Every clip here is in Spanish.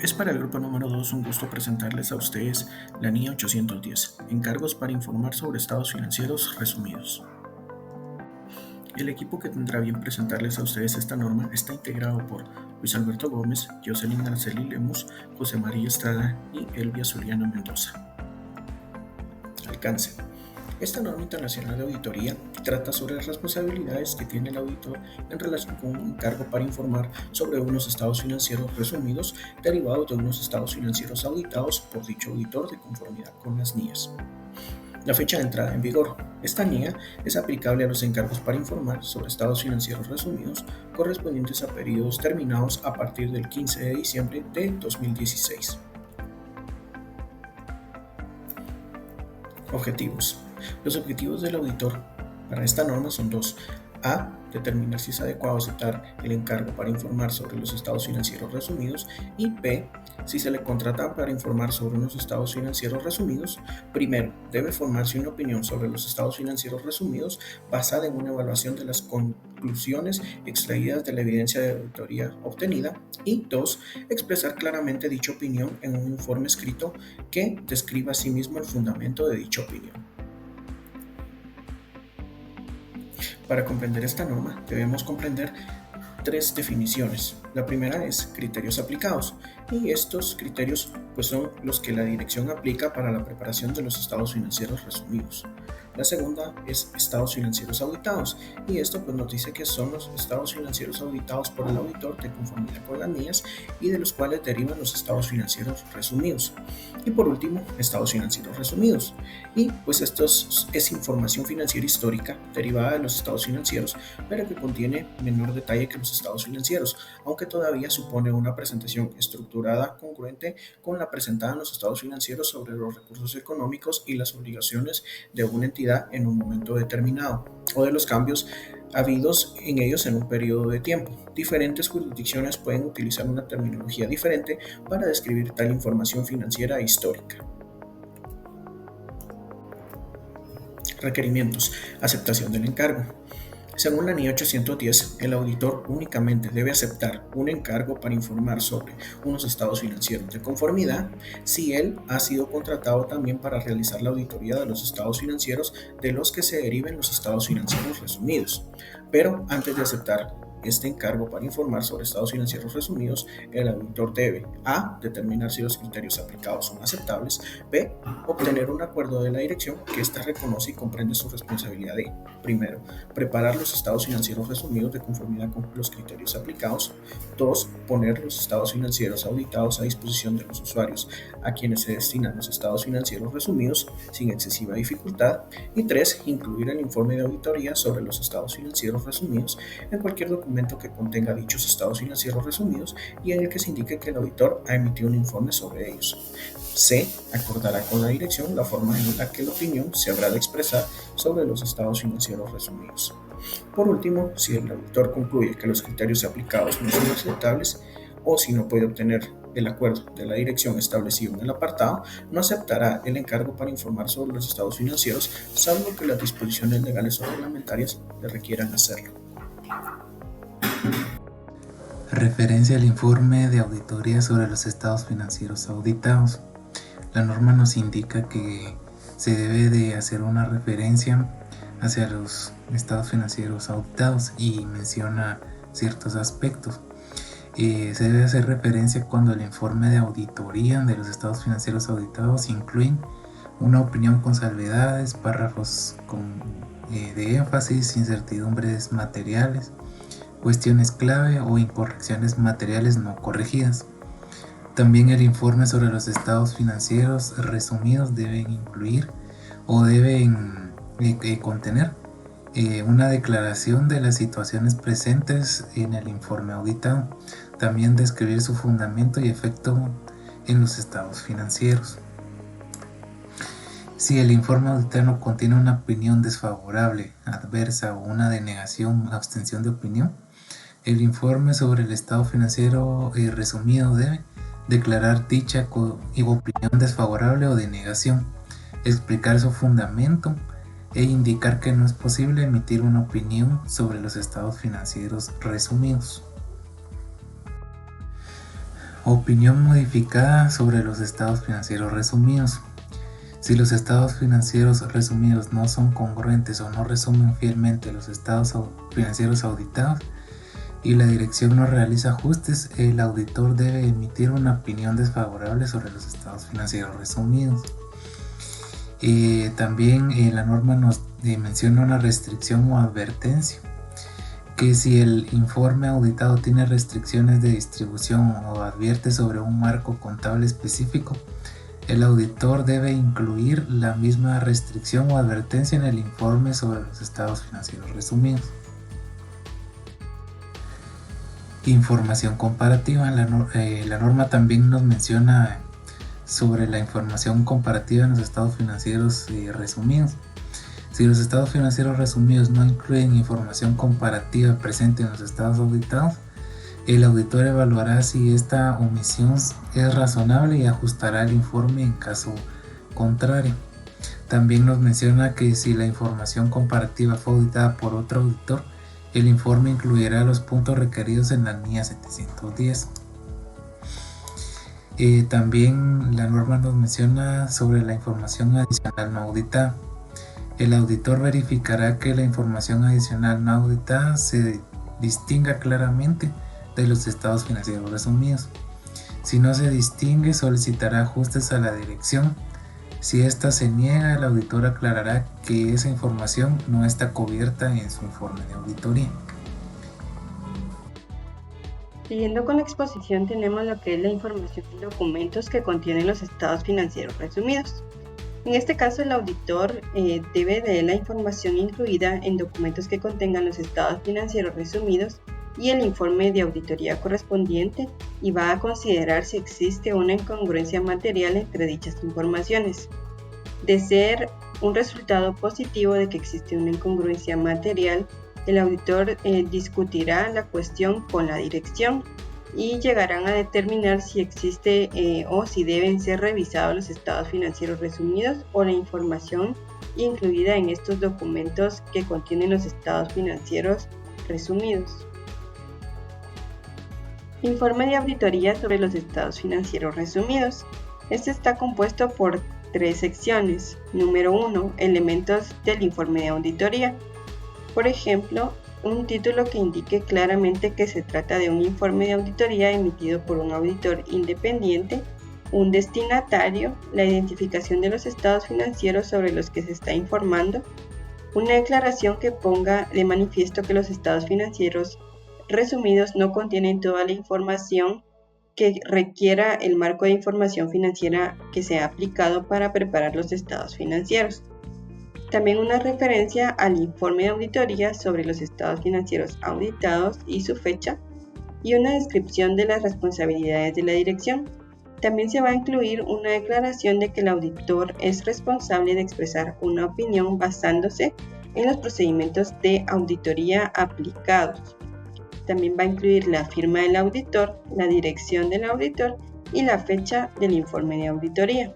Es para el grupo número 2 un gusto presentarles a ustedes la NIA 810, encargos para informar sobre estados financieros resumidos. El equipo que tendrá bien presentarles a ustedes esta norma está integrado por Luis Alberto Gómez, Jocelyn Araceli Lemus, José María Estrada y Elvia Zuliana Mendoza. Alcance. Esta norma internacional de auditoría trata sobre las responsabilidades que tiene el auditor en relación con un encargo para informar sobre unos estados financieros resumidos derivados de unos estados financieros auditados por dicho auditor de conformidad con las NIAs. La fecha de entrada en vigor. Esta NIA es aplicable a los encargos para informar sobre estados financieros resumidos correspondientes a periodos terminados a partir del 15 de diciembre de 2016. Objetivos. Los objetivos del auditor para esta norma son dos. A. Determinar si es adecuado aceptar el encargo para informar sobre los estados financieros resumidos. Y B. Si se le contrata para informar sobre unos estados financieros resumidos, primero, debe formarse una opinión sobre los estados financieros resumidos basada en una evaluación de las conclusiones extraídas de la evidencia de auditoría obtenida. Y 2. Expresar claramente dicha opinión en un informe escrito que describa a sí mismo el fundamento de dicha opinión. Para comprender esta norma, debemos comprender tres definiciones. La primera es criterios aplicados, y estos criterios son los que la dirección aplica para la preparación de los estados financieros resumidos. La segunda es estados financieros auditados, y esto nos dice que son los estados financieros auditados por el auditor de conformidad con las NIAs y de los cuales derivan los estados financieros resumidos. Y por último, estados financieros resumidos. Y esto es información financiera histórica derivada de los estados financieros, pero que contiene menor detalle que los estados financieros, aunque todavía supone una presentación estructurada congruente con la presentada en los estados financieros sobre los recursos económicos y las obligaciones de una entidad en un momento determinado, o de los cambios habidos en ellos en un periodo de tiempo. Diferentes jurisdicciones pueden utilizar una terminología diferente para describir tal información financiera histórica. Requerimientos. Aceptación del encargo. Según la NIA 810, el auditor únicamente debe aceptar un encargo para informar sobre unos estados financieros de conformidad si él ha sido contratado también para realizar la auditoría de los estados financieros de los que se deriven los estados financieros resumidos. Pero antes de aceptar este encargo para informar sobre estados financieros resumidos, el auditor debe A. Determinar si los criterios aplicados son aceptables. B. Obtener un acuerdo de la dirección que ésta reconoce y comprende su responsabilidad de, primero, preparar los estados financieros resumidos de conformidad con los criterios aplicados. 2. Poner los estados financieros auditados a disposición de los usuarios a quienes se destinan los estados financieros resumidos sin excesiva dificultad. Y 3. Incluir el informe de auditoría sobre los estados financieros resumidos en cualquier documento que contenga dichos estados financieros resumidos y en el que se indique que el auditor ha emitido un informe sobre ellos. C. Acordará con la dirección la forma en la que la opinión se habrá de expresar sobre los estados financieros resumidos. Por último, si el auditor concluye que los criterios aplicados no son aceptables o si no puede obtener el acuerdo de la dirección establecido en el apartado, no aceptará el encargo para informar sobre los estados financieros, salvo que las disposiciones legales o reglamentarias le requieran hacerlo. Referencia al informe de auditoría sobre los estados financieros auditados. La norma nos indica que se debe de hacer una referencia hacia los estados financieros auditados y menciona ciertos aspectos. Se debe hacer referencia cuando el informe de auditoría de los estados financieros auditados incluye una opinión con salvedades, párrafos de énfasis, incertidumbres materiales, cuestiones clave o incorrecciones materiales no corregidas. También el informe sobre los estados financieros resumidos deben incluir o deben contener una declaración de las situaciones presentes en el informe auditado. También describir su fundamento y efecto en los estados financieros. Si el informe auditado contiene una opinión desfavorable, adversa o una denegación, abstención de opinión, el informe sobre el estado financiero resumido debe declarar dicha opinión desfavorable o denegación, explicar su fundamento e indicar que no es posible emitir una opinión sobre los estados financieros resumidos. Opinión modificada sobre los estados financieros resumidos. Si los estados financieros resumidos no son congruentes o no resumen fielmente los estados financieros auditados y la dirección no realiza ajustes, el auditor debe emitir una opinión desfavorable sobre los estados financieros resumidos. También la norma nos menciona una restricción o advertencia, que si el informe auditado tiene restricciones de distribución o advierte sobre un marco contable específico, el auditor debe incluir la misma restricción o advertencia en el informe sobre los estados financieros resumidos. Información comparativa. La norma también nos menciona sobre la información comparativa en los estados financieros resumidos. Si los estados financieros resumidos no incluyen información comparativa presente en los estados auditados, el auditor evaluará si esta omisión es razonable y ajustará el informe en caso contrario. También nos menciona que si la información comparativa fue auditada por otro auditor, el informe incluirá los puntos requeridos en la NIA 710. También la norma nos menciona sobre la información adicional no auditada. El auditor verificará que la información adicional no auditada se distinga claramente de los estados financieros resumidos. Si no se distingue, solicitará ajustes a la dirección. Si ésta se niega, el auditor aclarará que esa información no está cubierta en su informe de auditoría. Siguiendo con la exposición, tenemos lo que es la información y documentos que contienen los estados financieros resumidos. En este caso, el auditor debe de la información incluida en documentos que contengan los estados financieros resumidos y el informe de auditoría correspondiente, y va a considerar si existe una incongruencia material entre dichas informaciones. De ser un resultado positivo de que existe una incongruencia material, el auditor discutirá la cuestión con la dirección y llegarán a determinar si existe o si deben ser revisados los estados financieros resumidos o la información incluida en estos documentos que contienen los estados financieros resumidos. Informe de auditoría sobre los estados financieros resumidos. Este está compuesto por 3 secciones. Número 1. Elementos del informe de auditoría. Por ejemplo, un título que indique claramente que se trata de un informe de auditoría emitido por un auditor independiente, un destinatario, la identificación de los estados financieros sobre los que se está informando, una declaración que ponga de manifiesto que los estados financieros resumidos no contienen toda la información que requiera el marco de información financiera que sea aplicado para preparar los estados financieros. También una referencia al informe de auditoría sobre los estados financieros auditados y su fecha, y una descripción de las responsabilidades de la dirección. También se va a incluir una declaración de que el auditor es responsable de expresar una opinión basándose en los procedimientos de auditoría aplicados. También va a incluir la firma del auditor, la dirección del auditor y la fecha del informe de auditoría.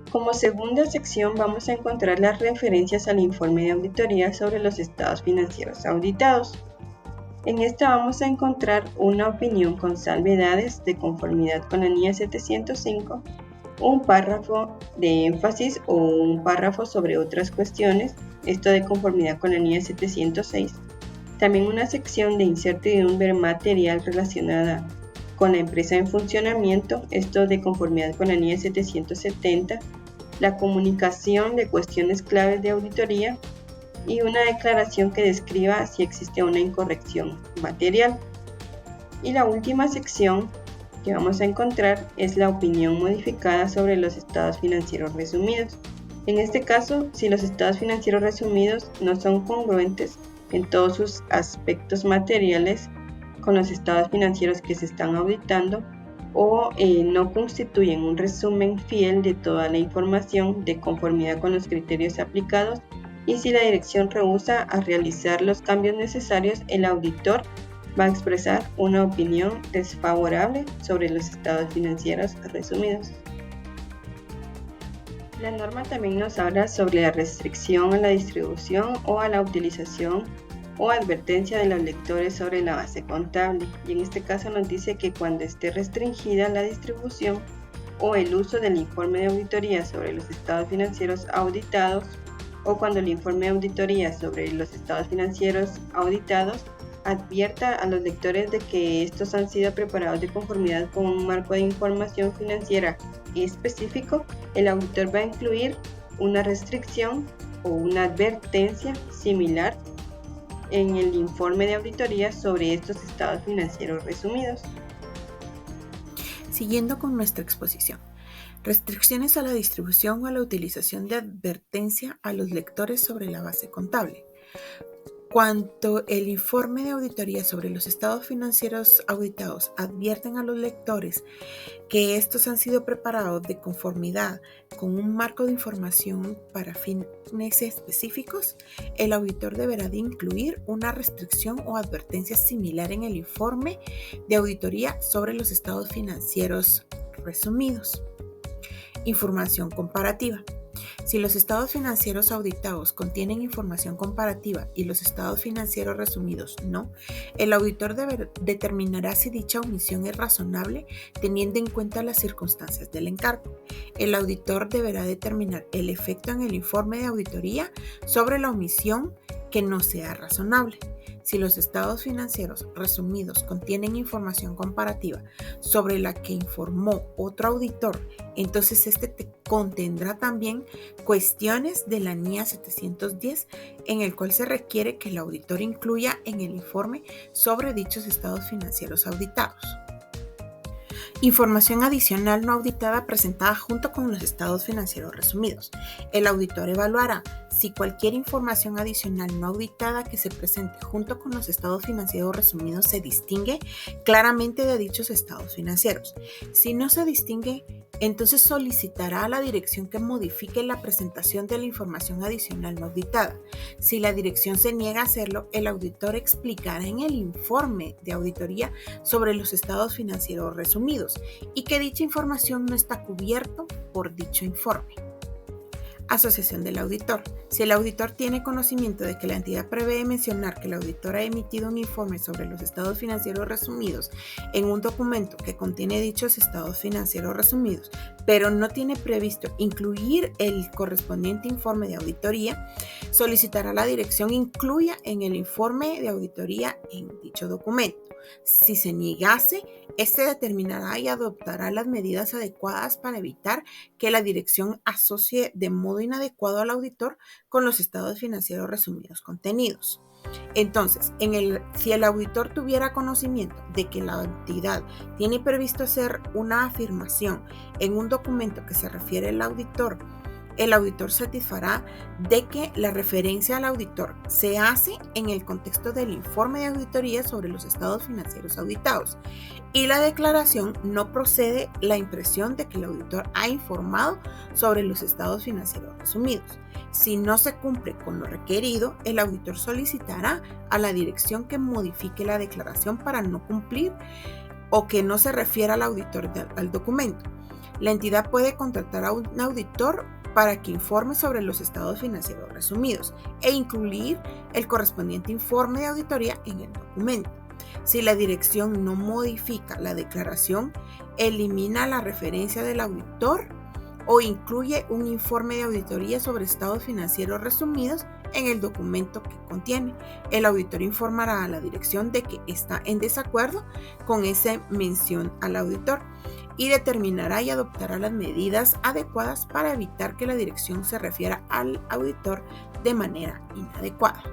Como segunda sección vamos a encontrar las referencias al informe de auditoría sobre los estados financieros auditados. En esta vamos a encontrar una opinión con salvedades de conformidad con la NIA 705, un párrafo de énfasis o un párrafo sobre otras cuestiones, esto de conformidad con la NIA 706. También una sección de incertidumbre material relacionada con la empresa en funcionamiento, esto de conformidad con la NIA 770, la comunicación de cuestiones claves de auditoría y una declaración que describa si existe una incorrección material. Y la última sección que vamos a encontrar es la opinión modificada sobre los estados financieros resumidos. En este caso, si los estados financieros resumidos no son congruentes en todos sus aspectos materiales con los estados financieros que se están auditando, o no constituyen un resumen fiel de toda la información de conformidad con los criterios aplicados, y si la dirección rehúsa a realizar los cambios necesarios, el auditor va a expresar una opinión desfavorable sobre los estados financieros resumidos. La norma también nos habla sobre la restricción a la distribución o a la utilización o advertencia de los lectores sobre la base contable, y en este caso nos dice que cuando esté restringida la distribución o el uso del informe de auditoría sobre los estados financieros auditados, o cuando el informe de auditoría sobre los estados financieros auditados advierta a los lectores de que estos han sido preparados de conformidad con un marco de información financiera específico, el auditor va a incluir una restricción o una advertencia similar en el informe de auditoría sobre estos estados financieros resumidos. Siguiendo con nuestra exposición. Restricciones a la distribución o a la utilización de advertencia a los lectores sobre la base contable. Cuando el informe de auditoría sobre los estados financieros auditados advierten a los lectores que estos han sido preparados de conformidad con un marco de información para fines específicos, el auditor deberá de incluir una restricción o advertencia similar en el informe de auditoría sobre los estados financieros resumidos. Información comparativa. Si los estados financieros auditados contienen información comparativa y los estados financieros resumidos no, el auditor determinará si dicha omisión es razonable teniendo en cuenta las circunstancias del encargo. El auditor deberá determinar el efecto en el informe de auditoría sobre la omisión que no sea razonable. Si los estados financieros resumidos contienen información comparativa sobre la que informó otro auditor, entonces este contendrá también cuestiones de la NIA 710 en el cual se requiere que el auditor incluya en el informe sobre dichos estados financieros auditados. Información adicional no auditada presentada junto con los estados financieros resumidos. El auditor evaluará si cualquier información adicional no auditada que se presente junto con los estados financieros resumidos se distingue claramente de dichos estados financieros. Si no se distingue, entonces solicitará a la dirección que modifique la presentación de la información adicional no auditada. Si la dirección se niega a hacerlo, el auditor explicará en el informe de auditoría sobre los estados financieros resumidos y que dicha información no está cubierto por dicho informe. Asociación del auditor. Si el auditor tiene conocimiento de que la entidad prevé mencionar que el auditor ha emitido un informe sobre los estados financieros resumidos en un documento que contiene dichos estados financieros resumidos, pero no tiene previsto incluir el correspondiente informe de auditoría, solicitará a la dirección incluya en el informe de auditoría en dicho documento. Si se negase, este determinará y adoptará las medidas adecuadas para evitar que la dirección asocie de modo inadecuado al auditor con los estados financieros resumidos contenidos. Entonces, si el auditor tuviera conocimiento de que la entidad tiene previsto hacer una afirmación en un documento que se refiere al auditor, el auditor satisfará de que la referencia al auditor se hace en el contexto del informe de auditoría sobre los estados financieros auditados y la declaración no procede la impresión de que el auditor ha informado sobre los estados financieros resumidos. Si no se cumple con lo requerido, el auditor solicitará a la dirección que modifique la declaración para no cumplir o que no se refiera al auditor al documento. La entidad puede contratar a un auditor para que informe sobre los estados financieros resumidos e incluir el correspondiente informe de auditoría en el documento. Si la dirección no modifica la declaración, elimina la referencia del auditor o incluye un informe de auditoría sobre estados financieros resumidos en el documento que contiene. El auditor informará a la dirección de que está en desacuerdo con esa mención al auditor y determinará y adoptará las medidas adecuadas para evitar que la dirección se refiera al auditor de manera inadecuada.